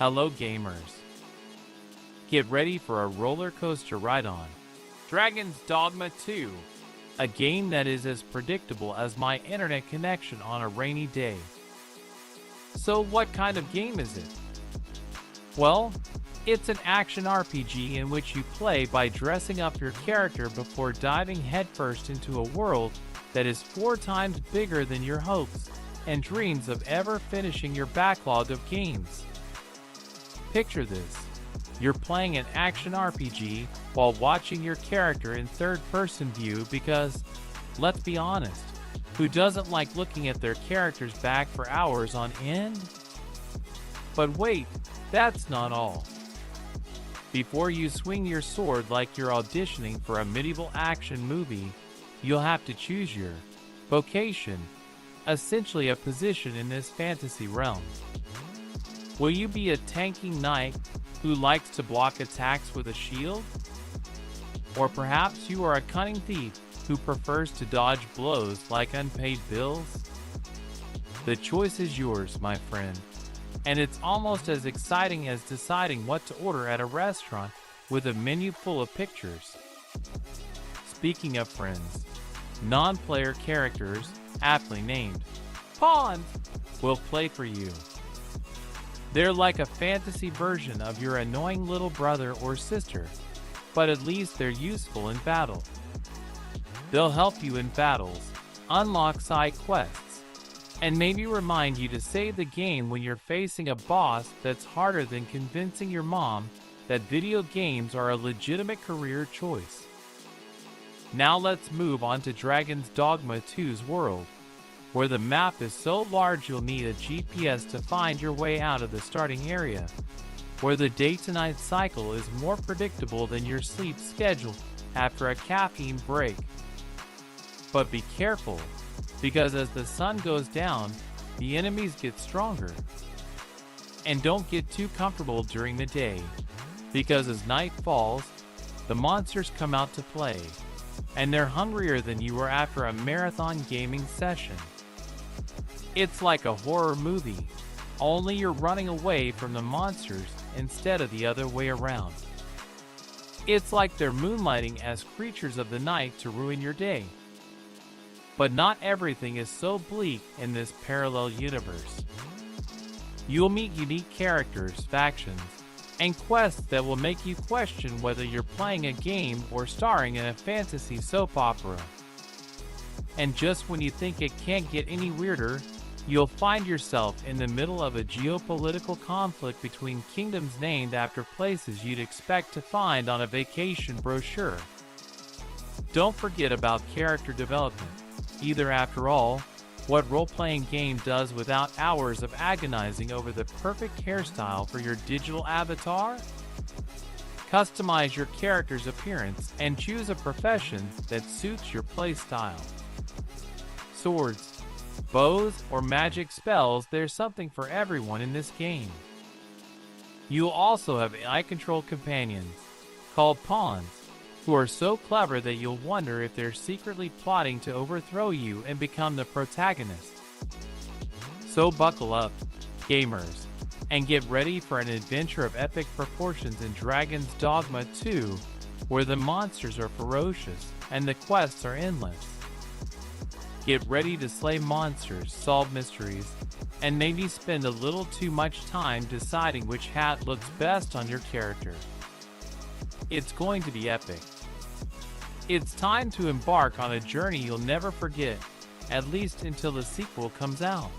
Hello gamers. Get ready for a roller coaster ride on Dragons Dogma 2, a game that is as predictable as my internet connection on a rainy day. So what kind of game is it? Well, it's an action RPG in which you play by dressing up your character before diving headfirst into a world that is 4 times bigger than your hopes and dreams of ever finishing your backlog of games. Picture this. You're playing an action RPG while watching your character in third-person view because, let's be honest, who doesn't like looking at their character's back for hours on end? But wait, that's not all. Before you swing your sword like you're auditioning for a medieval action movie, you'll have to choose your vocation, essentially a position in this fantasy realm. Will you be a tanking knight who likes to block attacks with a shield? Or perhaps you are a cunning thief who prefers to dodge blows like unpaid bills? The choice is yours, my friend, and it's almost as exciting as deciding what to order at a restaurant with a menu full of pictures. Speaking of friends, non-player characters, aptly named pawns, will play for you. They're like a fantasy version of your annoying little brother or sister, but at least they're useful in battle. They'll help you in battles, unlock side quests, and maybe remind you to save the game when you're facing a boss that's harder than convincing your mom that video games are a legitimate career choice. Now let's move on to Dragons Dogma 2's world, where the map is so large you'll need a GPS to find your way out of the starting area, where the day-to-night cycle is more predictable than your sleep schedule after a caffeine break. But be careful, because as the sun goes down, the enemies get stronger. And don't get too comfortable during the day, because as night falls, the monsters come out to play, and they're hungrier than you were after a marathon gaming session. It's like a horror movie, only you're running away from the monsters instead of the other way around. It's like they're moonlighting as creatures of the night to ruin your day. But not everything is so bleak in this parallel universe. You'll meet unique characters, factions, and quests that will make you question whether you're playing a game or starring in a fantasy soap opera. And just when you think it can't get any weirder, you'll find yourself in the middle of a geopolitical conflict between kingdoms named after places you'd expect to find on a vacation brochure. Don't forget about character development. Either, after all, what role-playing game does without hours of agonizing over the perfect hairstyle for your digital avatar? Customize your character's appearance and choose a profession that suits your playstyle. Swords, bows, or magic spells, there's something for everyone in this game. You'll also have eye-control companions, called pawns, who are so clever that you'll wonder if they're secretly plotting to overthrow you and become the protagonist. So buckle up, gamers, and get ready for an adventure of epic proportions in Dragons Dogma 2, where the monsters are ferocious and the quests are endless. Get ready to slay monsters, solve mysteries, and maybe spend a little too much time deciding which hat looks best on your character. It's going to be epic. It's time to embark on a journey you'll never forget, at least until the sequel comes out.